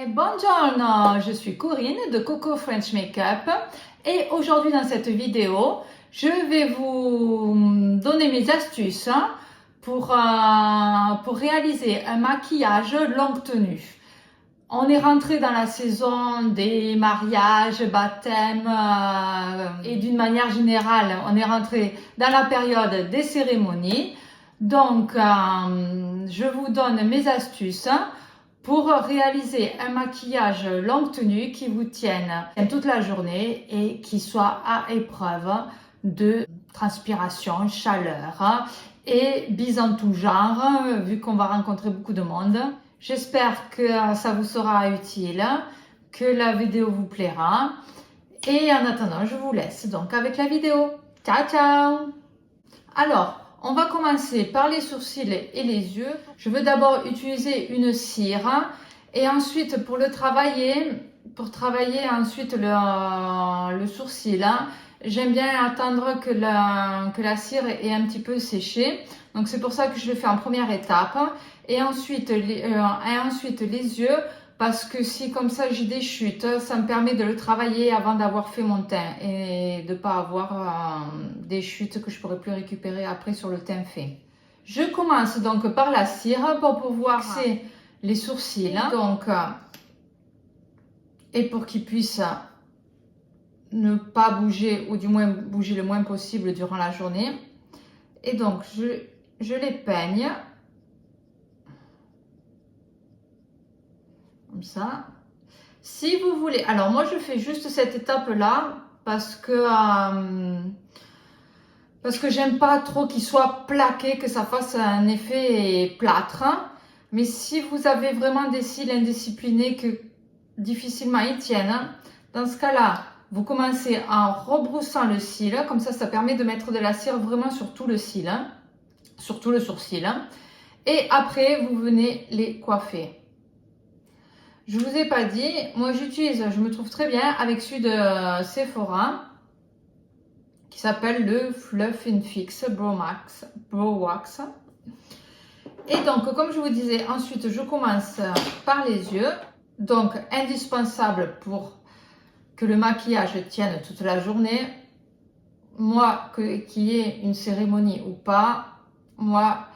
Buongiorno, je suis Corinne de Coco French Makeup et aujourd'hui dans cette vidéo, je vais vous donner mes astuces pour réaliser un maquillage longue tenue. On est rentré dans la saison des mariages, baptêmes et d'une manière générale, on est rentré dans la période des cérémonies. Donc, je vous donne mes astuces pour réaliser un maquillage longue tenue qui vous tienne toute la journée et qui soit à épreuve de transpiration, chaleur et bises en tout genre, vu qu'on va rencontrer beaucoup de monde. J'espère que ça vous sera utile, que la vidéo vous plaira. Et en attendant, je vous laisse donc avec la vidéo. Ciao, ciao! Alors, on va commencer par les sourcils et les yeux. Je veux d'abord utiliser une cire et ensuite pour travailler ensuite le sourcil, j'aime bien attendre que la cire ait un petit peu séché. Donc c'est pour ça que je le fais en première étape. Et ensuite les yeux, parce que si comme ça j'ai des chutes, ça me permet de le travailler avant d'avoir fait mon teint et de ne pas avoir des chutes que je ne pourrais plus récupérer après sur le teint fait. Je commence donc par la cire pour pouvoir fixer les sourcils et pour qu'ils puissent ne pas bouger ou du moins bouger le moins possible durant la journée. Et donc je les peigne. Comme ça. Si vous voulez, alors moi je fais juste cette étape là parce que j'aime pas trop qu'il soit plaqué, que ça fasse un effet plâtre. Mais si vous avez vraiment des cils indisciplinés que difficilement ils tiennent, dans ce cas là vous commencez en rebroussant le cil, comme ça permet de mettre de la cire vraiment sur tout le cil, sur tout le sourcil, et après vous venez les coiffer. Je vous ai pas dit, moi je me trouve très bien avec celui de Sephora qui s'appelle le Fluff and Fix Brow Wax. Et donc, comme je vous disais, ensuite je commence par les yeux. Donc, indispensable pour que le maquillage tienne toute la journée. Moi, qu'il y ait une cérémonie ou pas, moi,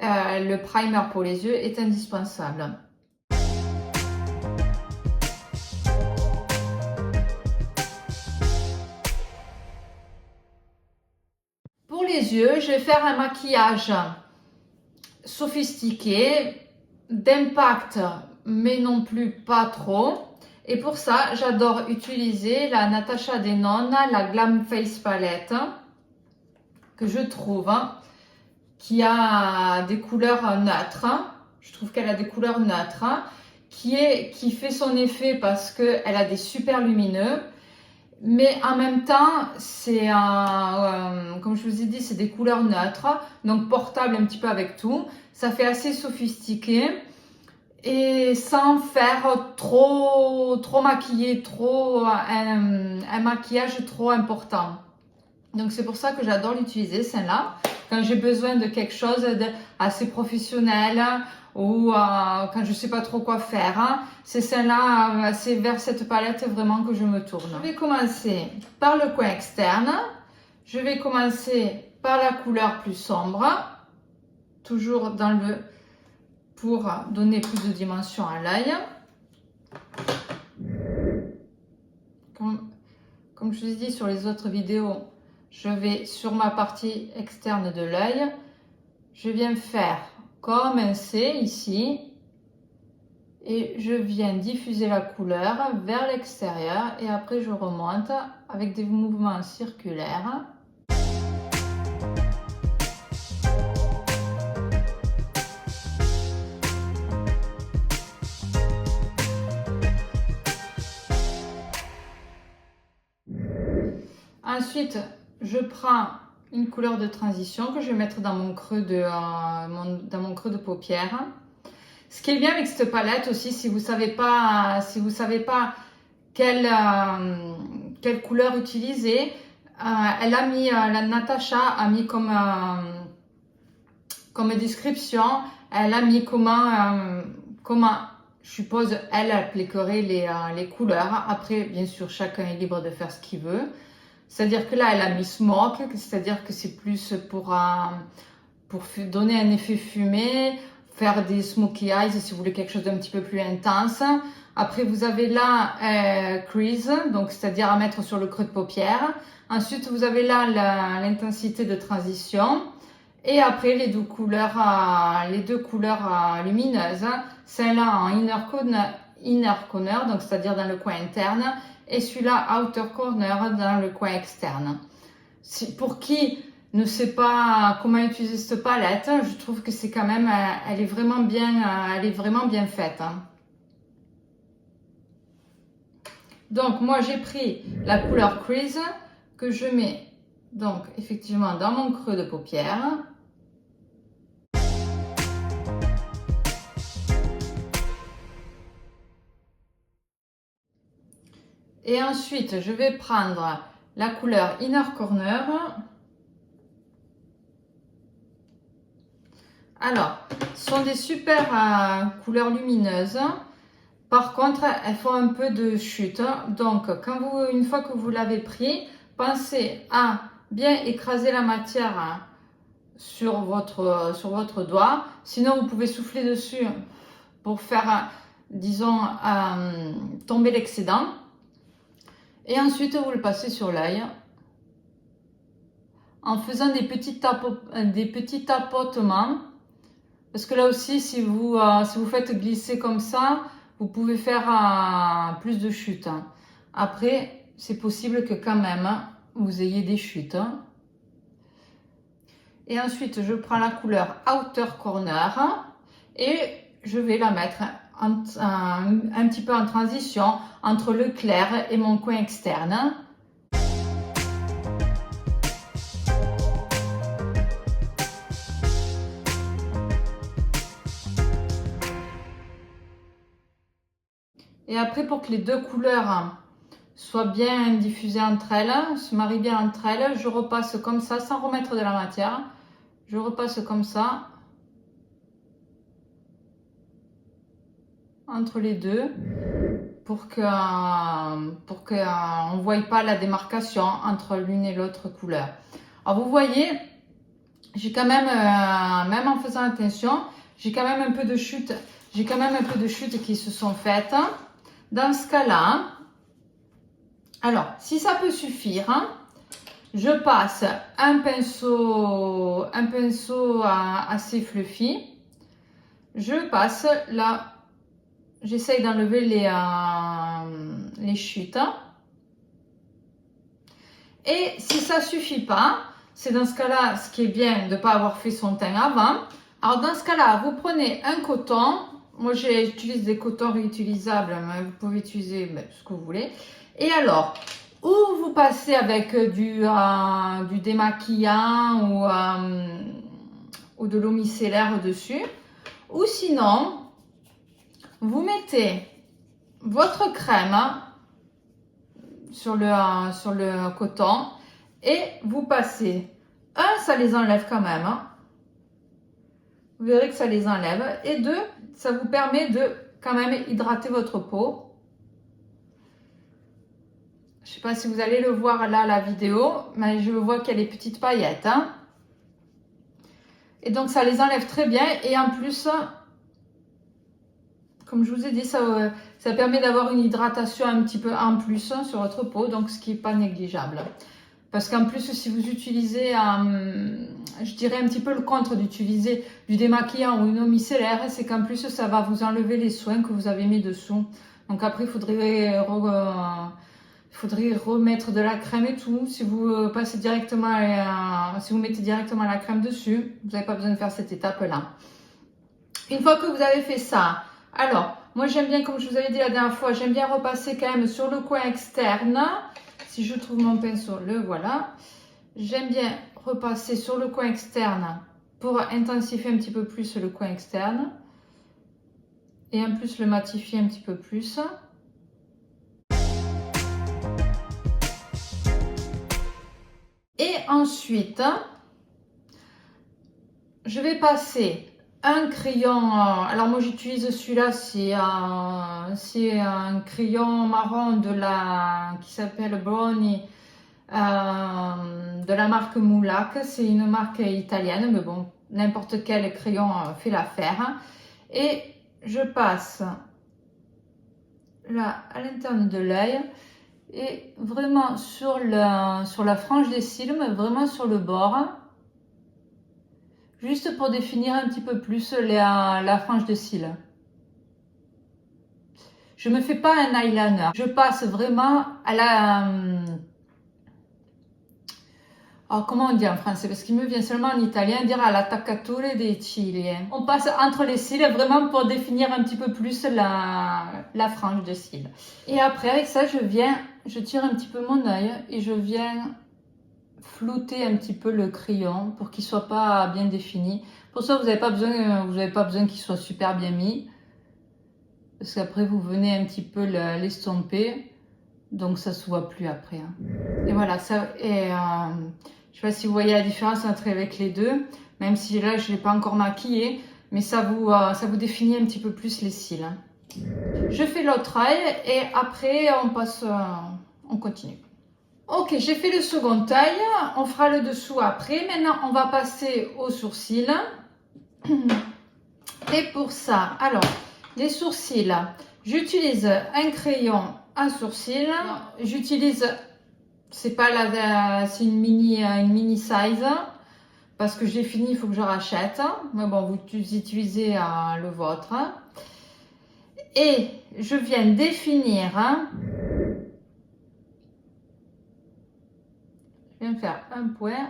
le primer pour les yeux est indispensable. Pour les yeux, je vais faire un maquillage sophistiqué, d'impact, mais non plus pas trop. Et pour ça, j'adore utiliser la Natasha Denona, la Glam Face Palette, que je trouve qui a des couleurs neutres. Je trouve qu'elle a des couleurs neutres, qui fait son effet parce qu'elle a des super lumineux. Mais en même temps, c'est comme je vous ai dit, c'est des couleurs neutres, donc portable un petit peu avec tout. Ça fait assez sophistiqué et sans faire trop maquillé, un maquillage trop important. Donc c'est pour ça que j'adore l'utiliser, celle-là, quand j'ai besoin de quelque chose d'assez professionnel ou quand je ne sais pas trop quoi faire. C'est celle-là, c'est vers cette palette vraiment que je me tourne. Je vais commencer par le coin externe. Je vais commencer par la couleur plus sombre, toujours pour donner plus de dimension à l'œil. Comme je vous ai dit sur les autres vidéos, je vais sur ma partie externe de l'œil. Je viens faire comme un C ici et je viens diffuser la couleur vers l'extérieur et après je remonte avec des mouvements circulaires. Ensuite, je prends une couleur de transition que je vais mettre dans mon creux de paupière. Ce qui est bien avec cette palette aussi, si vous savez pas quelle couleur utiliser, la Natasha a mis comme description, elle a mis comment je suppose, elle appliquerait les couleurs. Après, bien sûr, chacun est libre de faire ce qu'il veut. C'est-à-dire que là, elle a mis smoke, c'est-à-dire que c'est plus pour donner un effet fumé, faire des smoky eyes si vous voulez quelque chose d'un petit peu plus intense. Après, vous avez là crease, donc c'est-à-dire à mettre sur le creux de paupière. Ensuite, vous avez là l'intensité de transition. Et après, les deux couleurs lumineuses, celle-là en inner corner, donc c'est-à-dire dans le coin interne, et celui-là outer corner dans le coin externe. Pour qui ne sait pas comment utiliser cette palette, je trouve que c'est quand même, elle est vraiment bien faite. Donc moi j'ai pris la couleur crease que je mets donc effectivement dans mon creux de paupière. Et ensuite, je vais prendre la couleur Inner Corner. Alors, ce sont des super couleurs lumineuses. Par contre, elles font un peu de chute. Donc, une fois que vous l'avez pris, pensez à bien écraser la matière sur votre doigt. Sinon, vous pouvez souffler dessus pour faire, disons, tomber l'excédent. Et ensuite, vous le passez sur l'œil en faisant des petits tapotements. Parce que là aussi, si vous faites glisser comme ça, vous pouvez faire plus de chutes. Après, c'est possible que quand même, vous ayez des chutes. Et ensuite, je prends la couleur Outer Corner et je vais la mettre un petit peu en transition entre le clair et mon coin externe. Et après, pour que les deux couleurs soient bien diffusées entre elles, se marient bien entre elles, je repasse comme ça sans remettre de la matière. Je repasse comme ça entre les deux pour qu'on ne voie pas la démarcation entre l'une et l'autre couleur. Alors vous voyez, j'ai quand même, même en faisant attention, j'ai quand même un peu de chute. J'ai quand même un peu de chutes qui se sont faites. Dans ce cas-là, alors si ça peut suffire, je passe un pinceau assez fluffy. Je passe là, j'essaye d'enlever les chutes. Et si ça suffit pas, c'est dans ce cas-là, ce qui est bien de ne pas avoir fait son teint avant. Alors dans ce cas-là, vous prenez un coton. Moi, j'utilise des cotons réutilisables, mais vous pouvez utiliser ce que vous voulez. Et alors, ou vous passez avec du démaquillant ou de l'eau micellaire dessus, ou sinon, vous mettez votre crème sur le coton et vous passez. Ça les enlève quand même. Vous verrez que ça les enlève. Et deux, ça vous permet de quand même hydrater votre peau. Je ne sais pas si vous allez le voir là, la vidéo, mais je vois qu'il y a les petites paillettes. Et donc, ça les enlève très bien. Et en plus, comme je vous ai dit, ça permet d'avoir une hydratation un petit peu en plus sur votre peau, donc ce qui n'est pas négligeable. Parce qu'en plus, si vous utilisez, je dirais un petit peu le contre d'utiliser du démaquillant ou une eau micellaire, c'est qu'en plus, ça va vous enlever les soins que vous avez mis dessous. Donc après, il faudrait remettre de la crème et tout. Si vous passez directement, si vous mettez directement la crème dessus, vous n'avez pas besoin de faire cette étape-là. Une fois que vous avez fait ça, alors, moi j'aime bien, comme je vous avais dit la dernière fois, j'aime bien repasser quand même sur le coin externe. Si je trouve mon pinceau, le voilà. J'aime bien repasser sur le coin externe pour intensifier un petit peu plus le coin externe. Et en plus le matifier un petit peu plus. Et ensuite, je vais passer un crayon, alors moi j'utilise celui-là, c'est un crayon marron qui s'appelle Brownie, de la marque Moulac. C'est une marque italienne, mais bon, n'importe quel crayon fait l'affaire. Et je passe là à l'intérieur de l'œil et vraiment sur la frange des cils, mais vraiment sur le bord, juste pour définir un petit peu plus la frange de cils. Je me fais pas un eyeliner, je passe vraiment à la... Alors, comment on dit en français? Parce qu'il me vient seulement en italien dire all'attaccature dei cigli. On passe entre les cils vraiment pour définir un petit peu plus la frange de cils. Et après, avec ça, je tire un petit peu mon œil et je viens flouter un petit peu le crayon pour qu'il soit pas bien défini. Pour ça, vous n'avez pas besoin qu'il soit super bien mis. Parce qu'après, vous venez un petit peu l'estomper. Donc, ça se voit plus après. Hein. Et voilà, ça... je sais pas si vous voyez la différence entre avec les deux, même si là je ne l'ai pas encore maquillé, mais ça vous définit un petit peu plus les cils. Hein. Je fais l'autre œil et après on continue. Ok, j'ai fait le second œil, on fera le dessous après. Maintenant on va passer aux sourcils. Et pour ça, alors les sourcils, j'utilise un crayon à sourcils, j'utilise... C'est pas c'est une mini size parce que j'ai fini, il faut que je rachète. Mais bon, vous utilisez le vôtre. Et je viens définir. Je viens faire un point.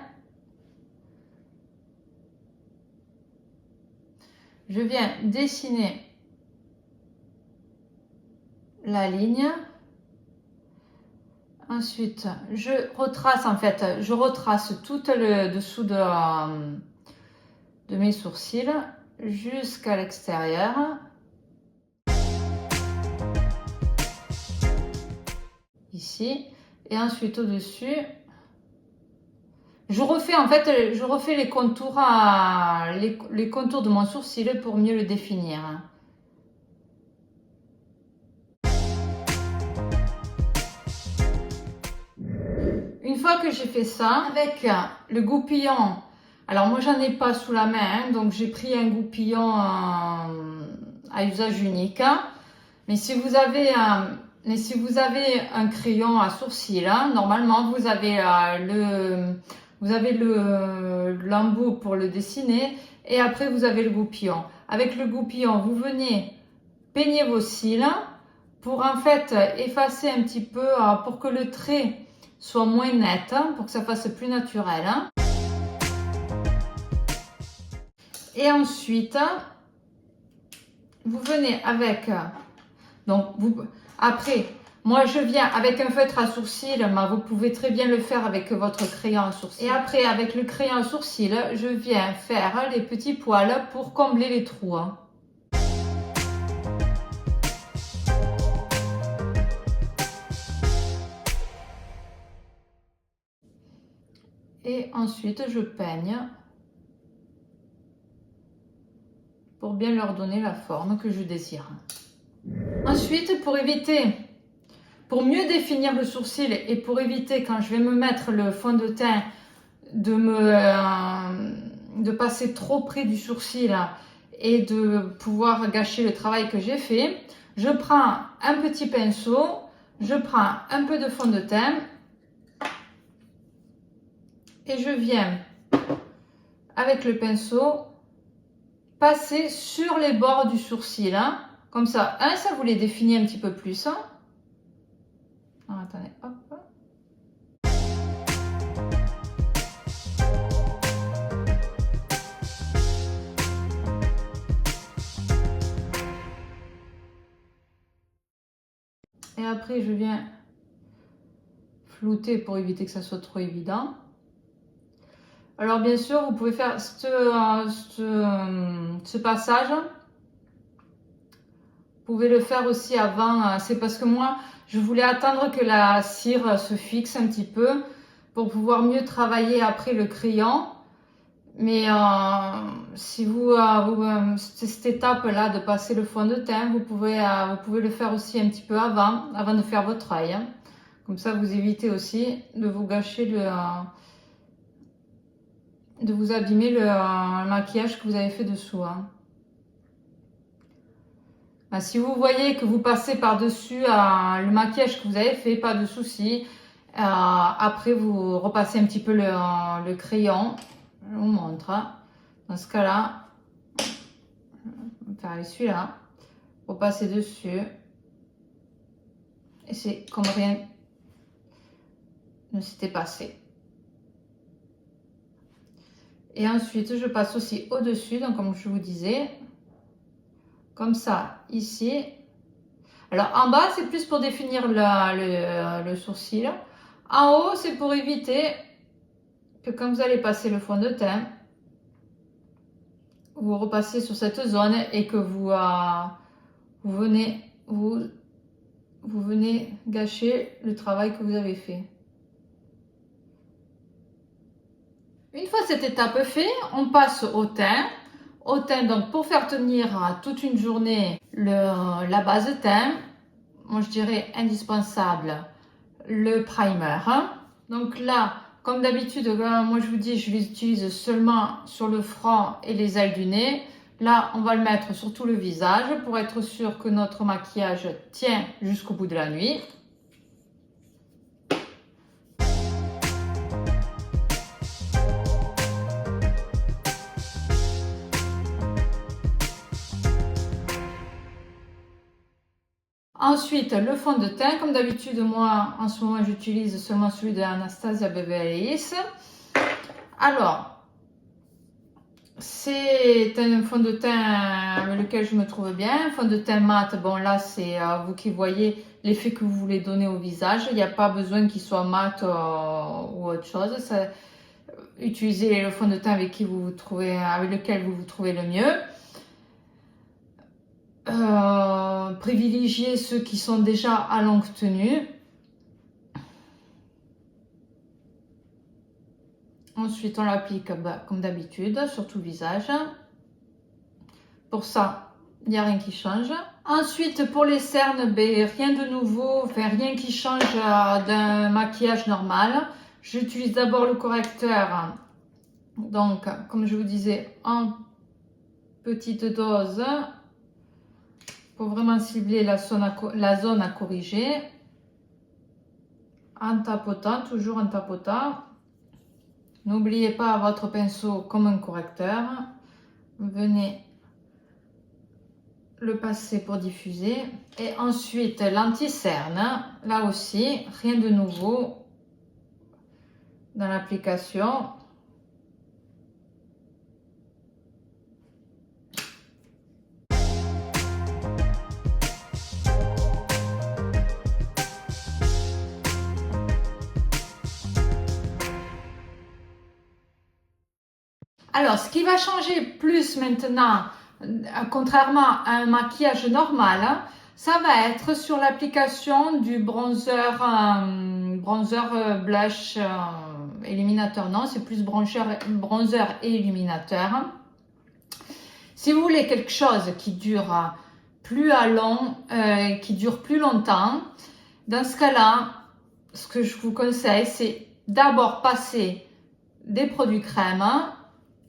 Je viens dessiner la ligne. Ensuite, je retrace tout le dessous de mes sourcils jusqu'à l'extérieur. Ici. Et ensuite, au-dessus, je refais les contours, les contours de mon sourcil pour mieux le définir. Une fois que j'ai fait ça, avec le goupillon, alors moi j'en ai pas sous la main, hein, donc j'ai pris un goupillon à usage unique. Mais si vous avez un crayon à sourcils, hein, normalement vous avez l'embout pour le dessiner et après vous avez le goupillon. Avec le goupillon, vous venez peigner vos cils pour en fait effacer un petit peu, pour que le trait soit moins net, hein, pour que ça fasse plus naturel. Hein. Et ensuite, vous venez avec... après, moi je viens avec un feutre à sourcils, mais vous pouvez très bien le faire avec votre crayon à sourcils. Et après, avec le crayon à sourcils, je viens faire les petits poils pour combler les trous. Hein. Et ensuite, je peigne pour bien leur donner la forme que je désire. Ensuite, pour mieux définir le sourcil et pour éviter quand je vais me mettre le fond de teint de passer trop près du sourcil et de pouvoir gâcher le travail que j'ai fait, je prends un petit pinceau, je prends un peu de fond de teint et je viens avec le pinceau passer sur les bords du sourcil. Hein. Comme ça, ça vous les définit un petit peu plus. Hein. Alors, attendez, hop. Et après, je viens flouter pour éviter que ça soit trop évident. Alors bien sûr, vous pouvez faire ce passage. Vous pouvez le faire aussi avant. C'est parce que moi, je voulais attendre que la cire se fixe un petit peu pour pouvoir mieux travailler après le crayon. Mais si cette étape-là de passer le fond de teint, vous pouvez le faire aussi un petit peu avant de faire votre œil. Hein. Comme ça, vous évitez aussi de vous gâcher de vous abîmer le maquillage que vous avez fait dessous. Hein. Ben, si vous voyez que vous passez par-dessus le maquillage que vous avez fait, pas de souci. Après, vous repassez un petit peu le crayon. Je vous montre. Hein. Dans ce cas-là, on va faire avec celui-là. Repasser dessus. Et c'est comme rien ne s'était passé. Et ensuite, je passe aussi au-dessus, donc comme je vous disais, comme ça, ici. Alors, en bas, c'est plus pour définir le sourcil. En haut, c'est pour éviter que quand vous allez passer le fond de teint, vous repassez sur cette zone et que vous venez gâcher le travail que vous avez fait. Une fois cette étape faite, on passe au teint. Au teint, donc pour faire tenir toute une journée la base teint, moi je dirais indispensable le primer. Donc là, comme d'habitude, moi je vous dis, je l'utilise seulement sur le front et les ailes du nez. Là, on va le mettre sur tout le visage pour être sûr que notre maquillage tient jusqu'au bout de la nuit. Ensuite, le fond de teint, comme d'habitude, moi, en ce moment, j'utilise seulement celui de Anastasia Beverly Hills. Alors, c'est un fond de teint avec lequel je me trouve bien. Un fond de teint mat, bon là, c'est vous qui voyez l'effet que vous voulez donner au visage. Il n'y a pas besoin qu'il soit mat ou autre chose. Utilisez le fond de teint avec lequel vous vous trouvez le mieux. Privilégiez ceux qui sont déjà à longue tenue. Ensuite, on l'applique comme d'habitude sur tout le visage. Pour ça, il n'y a rien qui change. Ensuite, pour les cernes, rien de nouveau, rien qui change d'un maquillage normal. J'utilise d'abord le correcteur. Donc, comme je vous disais, en petite dose. Pour vraiment cibler la zone à corriger, en tapotant, toujours en tapotant. N'oubliez pas votre pinceau comme un correcteur. Venez le passer pour diffuser. Et ensuite, l'anti-cerne. Là aussi, rien de nouveau dans l'application. Alors, ce qui va changer plus maintenant, contrairement à un maquillage normal, ça va être sur l'application du bronzer blush illuminateur. Non, c'est plus bronzer et illuminateur. Si vous voulez quelque chose qui dure plus longtemps, dans ce cas-là, ce que je vous conseille, c'est d'abord passer des produits crème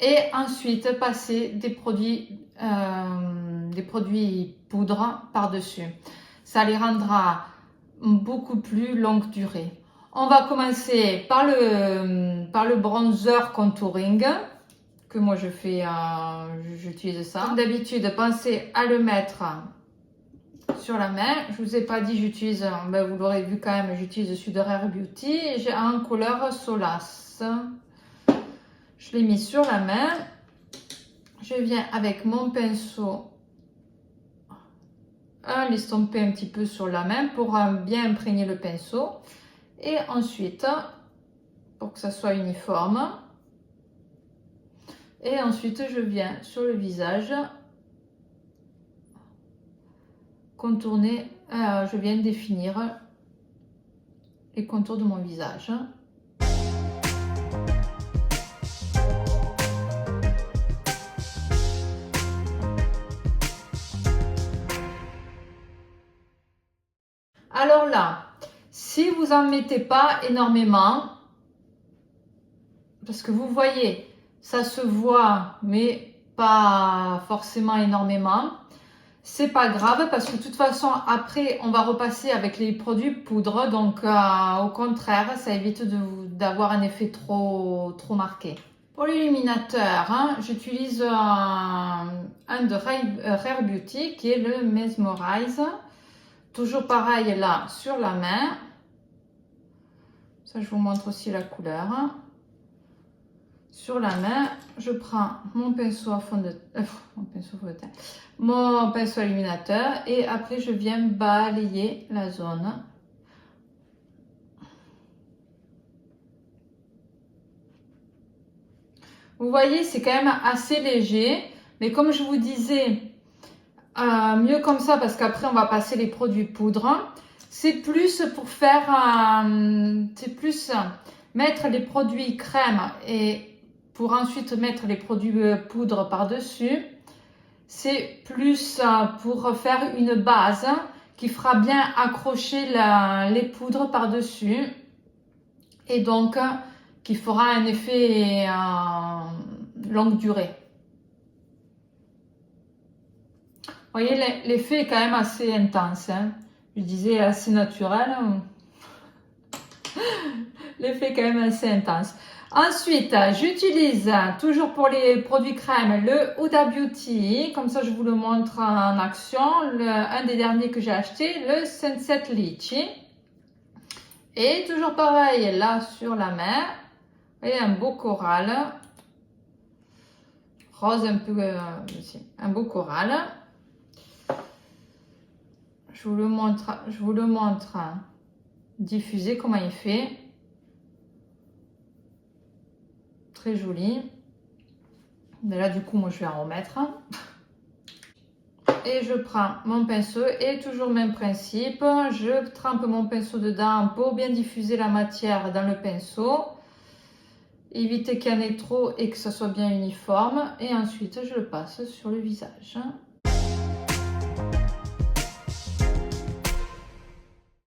et ensuite passer des produits poudre par-dessus. Ça les rendra beaucoup plus longue durée. On va commencer par le bronzer contouring que moi je fais, j'utilise ça. Comme d'habitude, pensez à le mettre sur la main. Je vous ai pas dit, j'utilise, vous l'aurez vu quand même, j'utilise celui de Rare Beauty et j'ai en couleur Solace. Je l'ai mis sur la main. Je viens avec mon pinceau l'estomper un petit peu sur la main pour bien imprégner le pinceau. Et ensuite, pour que ça soit uniforme. Et ensuite, je viens sur le visage contourner, je viens définir les contours de mon visage. Alors là, si vous en mettez pas énormément, parce que vous voyez, ça se voit, mais pas forcément énormément, c'est pas grave parce que de toute façon, après, on va repasser avec les produits poudre. Donc, au contraire, ça évite d'avoir un effet trop marqué. Pour l'illuminateur, hein, j'utilise un de Rare Beauty qui est le Mesmerize. Toujours pareil là sur la main. Ça, je vous montre aussi la couleur. Sur la main, je prends mon pinceau à fond de mon pinceau illuminateur et après je viens balayer la zone. Vous voyez, c'est quand même assez léger, mais comme je vous disais, mieux comme ça parce qu'après on va passer les produits poudre. C'est plus pour faire, c'est plus mettre les produits crème et pour ensuite mettre les produits poudre par-dessus. C'est plus pour faire une base qui fera bien accrocher les poudres par-dessus et donc qui fera un effet longue durée. Vous voyez, l'effet est quand même assez intense. Hein. Je disais assez naturel. L'effet est quand même assez intense. Ensuite, j'utilise toujours pour les produits crème le Huda Beauty. Comme ça, je vous le montre en action. Un des derniers que j'ai acheté, le Sunset Lychee. Et toujours pareil, là sur la main. Vous voyez, un beau coral. Rose un peu, un beau coral. Je vous le montre diffusé, comment il fait. Très joli. Mais là, du coup, moi, je vais en remettre. Et je prends mon pinceau et toujours même principe. Je trempe mon pinceau dedans pour bien diffuser la matière dans le pinceau. Éviter qu'il y en ait trop et que ça soit bien uniforme. Et ensuite, je le passe sur le visage.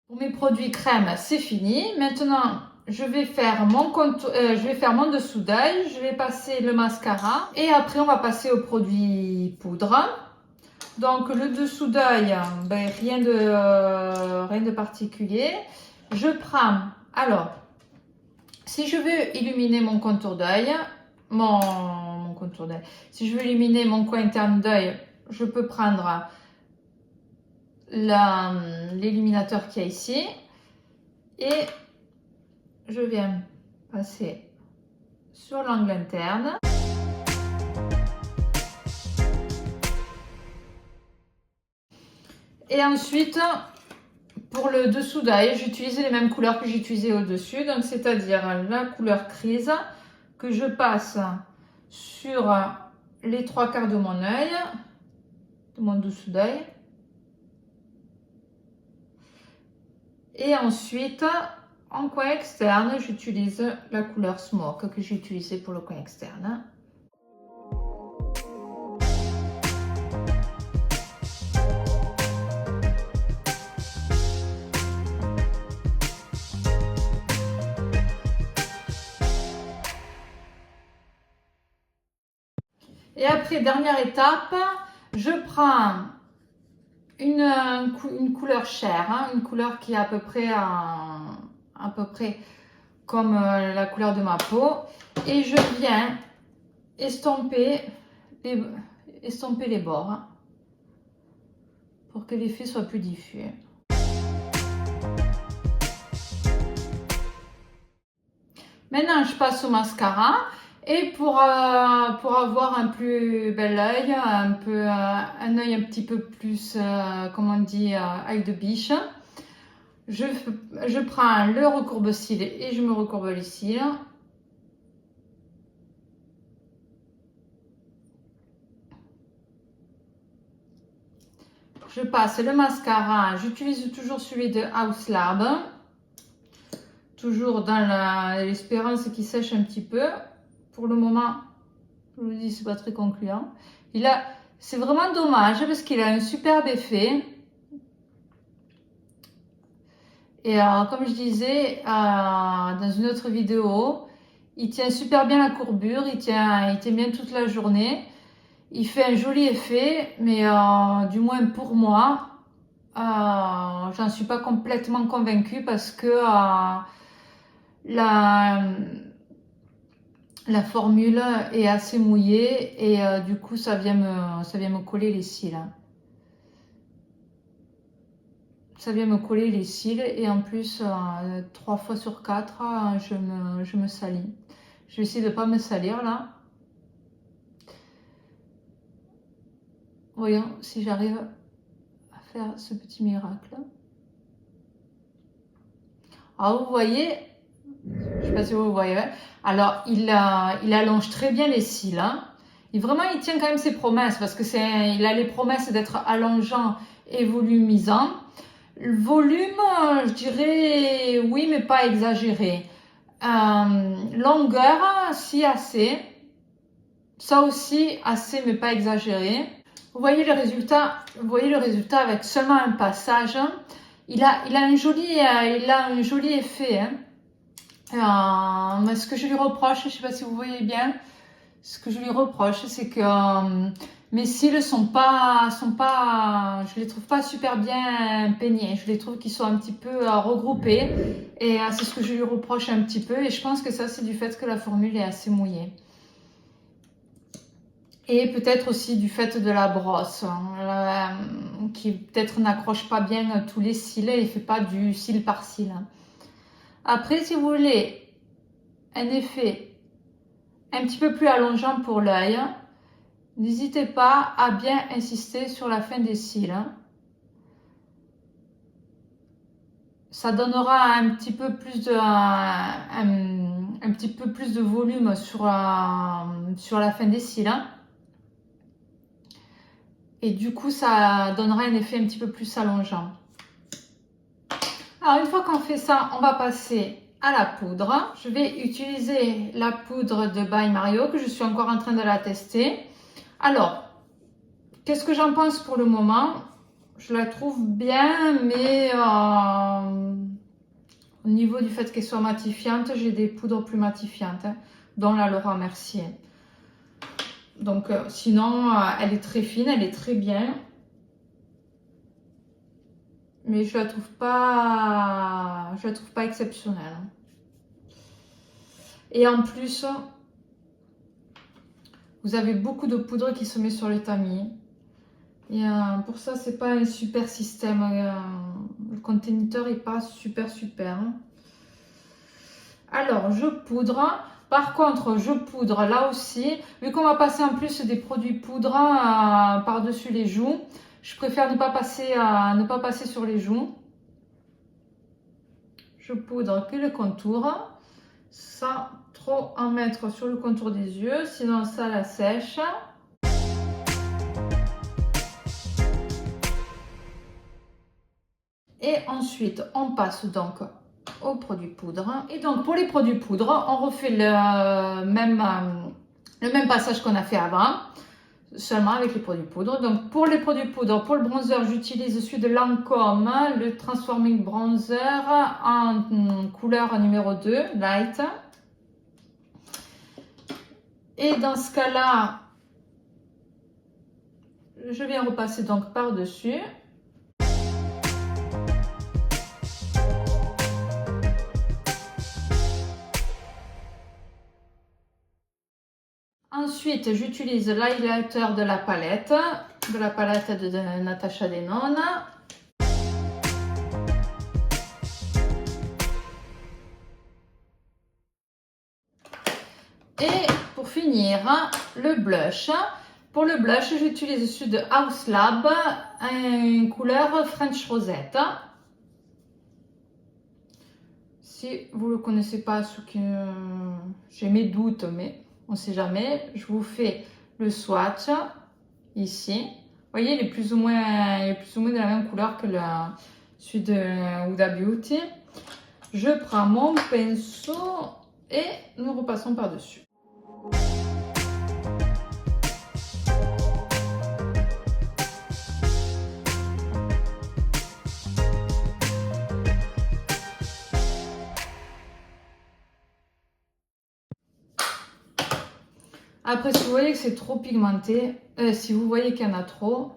Pour mes produits crème, c'est fini. Maintenant, je vais faire mon contour, je vais faire mon dessous d'œil. Je vais passer le mascara. Et après, on va passer aux produits poudre. Donc, le dessous d'œil, ben, rien de particulier. Je prends, alors, si je veux illuminer mon contour d'œil, mon contour d'œil, si je veux illuminer mon coin interne d'œil, je peux prendre l'illuminateur qu'il y a ici et je viens passer sur l'angle interne. Et ensuite, pour le dessous d'œil, j'utilise les mêmes couleurs que j'ai utilisées au-dessus, donc c'est-à-dire la couleur Crease que je passe sur les 3/4 de mon œil, de mon dessous d'œil. Et ensuite, en coin externe, j'utilise la couleur Smoke que j'ai utilisée pour le coin externe. Et après, dernière étape, je prends une couleur chair, hein, une couleur qui est à peu près comme la couleur de ma peau. Et je viens estomper les bords hein, pour que l'effet soit plus diffus. Maintenant, je passe au mascara. Et pour avoir un plus bel œil, un œil un petit peu plus, comment on dit, œil de biche, je prends le recourbe-cils et je me recourbe les cils. Je passe le mascara, j'utilise toujours celui de Haus Lab, toujours dans l'espérance qu'il sèche un petit peu. Pour le moment, je vous dis, c'est pas très concluant. C'est vraiment dommage parce qu'il a un superbe effet. Et comme je disais dans une autre vidéo, il tient super bien la courbure, il tient bien toute la journée. Il fait un joli effet, mais du moins pour moi, j'en suis pas complètement convaincue parce que la formule est assez mouillée et du coup ça vient me coller les cils. Ça vient me coller les cils et en plus 3 fois sur 4 je me salis. Je vais essayer de ne pas me salir là. Voyons si j'arrive à faire ce petit miracle. Alors vous voyez, je ne sais pas si vous voyez, alors il allonge très bien les cils. Hein. Et vraiment il tient quand même ses promesses parce que il a les promesses d'être allongeant et volumisant. Le volume, je dirais oui, mais pas exagéré. Longueur, si assez. Ça aussi, assez, mais pas exagéré. Vous voyez le résultat avec seulement un passage. Il a un joli effet. Hein. Ce que je lui reproche, je ne sais pas si vous voyez bien, ce que je lui reproche, c'est que mes cils je les trouve pas super bien peignés. Je les trouve qu'ils sont un petit peu regroupés et c'est ce que je lui reproche un petit peu. Et je pense que ça, c'est du fait que la formule est assez mouillée. Et peut-être aussi du fait de la brosse, hein, qui peut-être n'accroche pas bien tous les cils et ne fait pas du cil par cil. Après, si vous voulez un effet un petit peu plus allongeant pour l'œil, n'hésitez pas à bien insister sur la fin des cils. Ça donnera un petit peu plus de volume sur la fin des cils. Et du coup, ça donnera un effet un petit peu plus allongeant. Alors, une fois qu'on fait ça, on va passer à la poudre. Je vais utiliser la poudre de By Mario, que je suis encore en train de la tester. Alors, qu'est-ce que j'en pense pour le moment? Je la trouve bien, mais au niveau du fait qu'elle soit matifiante, j'ai des poudres plus matifiantes, hein, dont la Laura Mercier. Donc, sinon, elle est très fine, elle est très bien. Mais je la trouve pas exceptionnelle. Et en plus, vous avez beaucoup de poudre qui se met sur les tamis. Et pour ça, c'est pas un super système. Le conteneur est pas super. Alors, je poudre. Par contre, je poudre là aussi. Vu qu'on va passer en plus des produits poudre par-dessus les joues, je préfère ne pas passer sur les joues. Je poudre que le contour, sans trop en mettre sur le contour des yeux, sinon ça la sèche. Et ensuite, on passe donc aux produits poudre. Et donc, pour les produits poudre, on refait le même passage qu'on a fait avant, seulement avec les produits poudre. Donc, pour les produits poudre, pour le bronzer, j'utilise celui de Lancôme, le Transforming Bronzer en couleur numéro 2, Light. Et dans ce cas-là, je viens repasser donc par-dessus. Ensuite, j'utilise l'highlighter de la palette de Natasha Denona. Et pour finir, le blush. Pour le blush, j'utilise celui de House Lab, une couleur French Rosette. Si vous ne le connaissez pas, j'ai mes doutes, mais on ne sait jamais. Je vous fais le swatch ici. Vous voyez, il est plus ou moins de la même couleur que celui de Huda Beauty. Je prends mon pinceau et nous repassons par-dessus. Après, si vous voyez que c'est trop pigmenté, si vous voyez qu'il y en a trop,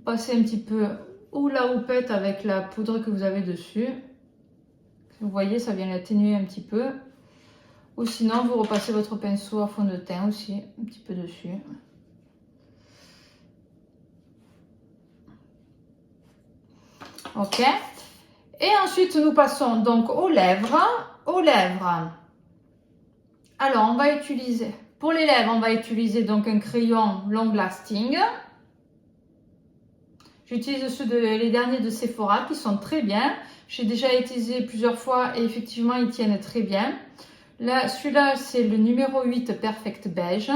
passez un petit peu ou la houppette avec la poudre que vous avez dessus. Vous voyez, ça vient l'atténuer un petit peu. Ou sinon, vous repassez votre pinceau à fond de teint aussi, un petit peu dessus. Ok. Et ensuite, nous passons donc aux lèvres. Alors, on va utiliser, pour les lèvres, on va utiliser donc un crayon long lasting. J'utilise les derniers de Sephora qui sont très bien. J'ai déjà utilisé plusieurs fois et effectivement, ils tiennent très bien. Là, celui-là, c'est le numéro 8 Perfect Beige.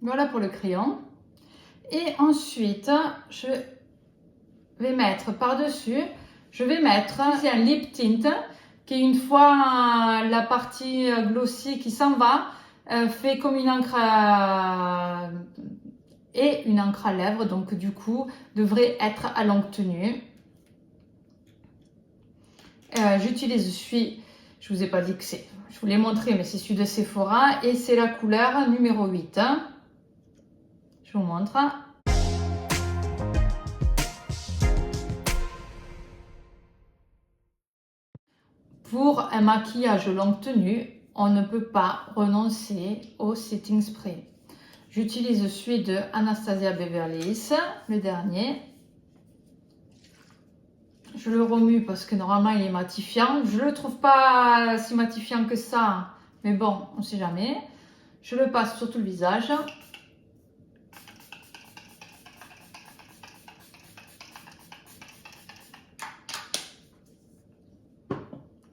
Voilà pour le crayon. Et ensuite, je vais mettre par-dessus, c'est un lip tint qui, une fois la partie glossy qui s'en va, fait comme une encre et une encre à lèvres, donc du coup devrait être à longue tenue. J'utilise celui, je vous ai pas dit que c'est, je vous l'ai montré, mais c'est celui de Sephora et c'est la couleur numéro 8. Je vous montre. Pour un maquillage longue tenue, on ne peut pas renoncer au setting spray. J'utilise celui de Anastasia Beverly Hills, le dernier. Je le remue parce que normalement il est matifiant. Je ne le trouve pas si matifiant que ça, mais bon, on ne sait jamais. Je le passe sur tout le visage.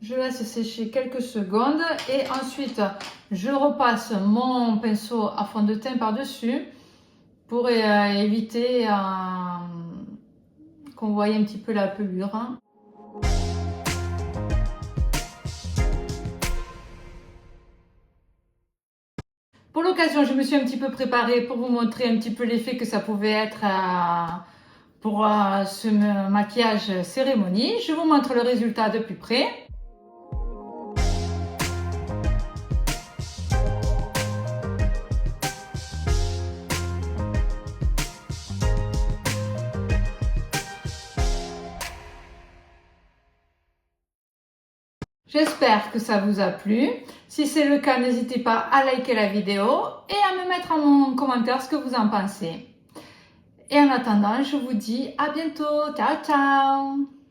Je laisse sécher quelques secondes et ensuite je repasse mon pinceau à fond de teint par-dessus pour éviter qu'on voie un petit peu la pelure. Pour l'occasion, je me suis un petit peu préparée pour vous montrer un petit peu l'effet que ça pouvait être pour ce maquillage cérémonie. Je vous montre le résultat de plus près. J'espère que ça vous a plu. Si c'est le cas, n'hésitez pas à liker la vidéo et à me mettre en commentaire ce que vous en pensez. Et en attendant, je vous dis à bientôt. Ciao, ciao!